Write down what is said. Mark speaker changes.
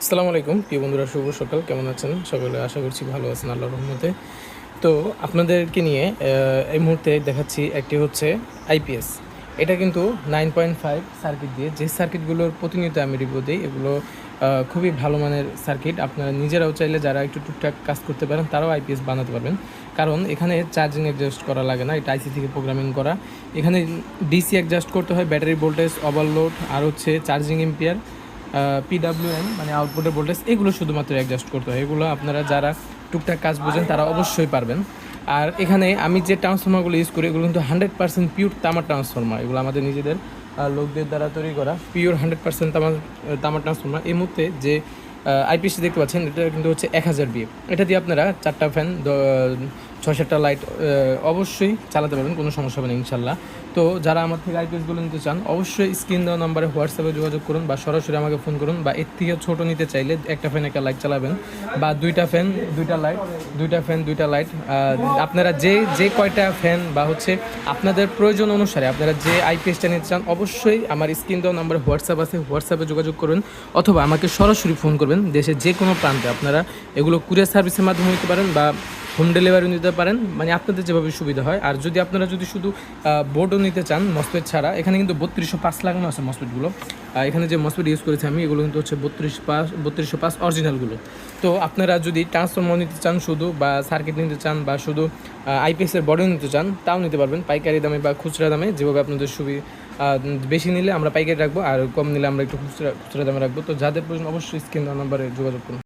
Speaker 1: আসসালামু আলাইকুম প্রিয় বন্ধুরা, শুভ সকাল। কেমন আছেন সকলে? আশা করছি ভালো আছেন আল্লাহর রহমতে। তো আপনাদেরকে নিয়ে এই মুহূর্তে দেখাচ্ছি একটি হচ্ছে আইপিএস। এটা কিন্তু 9.5 সার্কিট দিয়ে, যে সার্কিটগুলোর প্রতিনিয়ত আমি রিভিউ দিই, এগুলো খুবই ভালো মানের সার্কিট। আপনারা নিজেরাও চাইলে যারা একটু টুকটাক কাজ করতে পারেন তারাও আইপিএস বানাতে পারবেন, কারণ এখানে চার্জিং অ্যাডজাস্ট করা লাগে না, এটা আইসি থেকে প্রোগ্রামিং করা। এখানে ডিসি অ্যাডজাস্ট করতে হয়, ব্যাটারি ভোল্টেজ, ওভারলোড, আর হচ্ছে চার্জিং এম্পিয়ার, পিডাব্লিউএম মানে আউটপুটের ভোল্টেজ, এগুলো শুধুমাত্র অ্যাডজাস্ট করতে হয়। এগুলো আপনারা যারা টুকটাক কাজ বোঝেন তারা অবশ্যই পারবেন। আর এখানে আমি যে ট্রান্সফর্মারগুলো ইউজ করি এগুলো কিন্তু 100% পিওর তামার ট্রান্সফর্মার। এগুলো আমাদের নিজেদের লোকদের দ্বারা তৈরি করা পিওর 100% তামার ট্রান্সফর্মার। এই মুহূর্তে যে আইপিএসি দেখতে পাচ্ছেন এটা কিন্তু হচ্ছে 1000 বিএ। এটা দিয়ে আপনারা 4টা ফ্যান, 6-7টা লাইট অবশ্যই চালাতে পারবেন, কোনো সমস্যা হবে না ইনশাল্লাহ। তো যারা আমার থেকে আইপিএসগুলো নিতে চান অবশ্যই স্ক্রিন দেওয়া নাম্বারে হোয়াটসঅ্যাপে যোগাযোগ করুন বা সরাসরি আমাকে ফোন করুন, বা এর থেকে ছোটো নিতে চাইলে একটা ফ্যান একটা লাইট চালাবেন, বা 2টা ফ্যান 2টা লাইট, 2টা ফ্যান 2টা লাইট। আপনারা যে কয়টা ফ্যান বা হচ্ছে আপনাদের প্রয়োজন অনুসারে আপনারা যে আইপিএসটা নিতে চান অবশ্যই আমার স্ক্রিন দেওয়া নাম্বারে হোয়াটসঅ্যাপ আছে, হোয়াটসঅ্যাপে যোগাযোগ করুন, অথবা আমাকে সরাসরি ফোন করবেন। দেশের যে কোনো প্রান্তে আপনারা এগুলো কুরিয়ার সার্ভিসের মাধ্যমে নিতে পারেন বা হোম ডেলিভারি নিতে পারেন, মানে আপনাদের যেভাবে সুবিধা হয়। আর যদি আপনারা শুধু বোর্ডও নিতে চান মসপেট ছাড়া, এখানে কিন্তু 3205 লাগানো আছে মসপেটগুলো। এখানে যে মসপেট ইউজ করেছি আমি এগুলো কিন্তু হচ্ছে 3205 অরিজিনালগুলো। তো আপনারা যদি ট্রান্সফর্মার নিতে চান শুধু, বা সার্কিট নিতে চান, বা শুধু আইপিএসের বডি নিতে চান, তাও নিতে পারবেন পাইকারি দামে বা খুচরা দামে, যেভাবে আপনাদের সুবিধা। বেশি নিলে আমরা পাইকারি রাখবো, আর কম নিলে আমরা একটু খুচরা দামে রাখবো। তো যাদের প্রয়োজন অবশ্যই স্ক্রিন নাম্বারে যোগাযোগ করুন।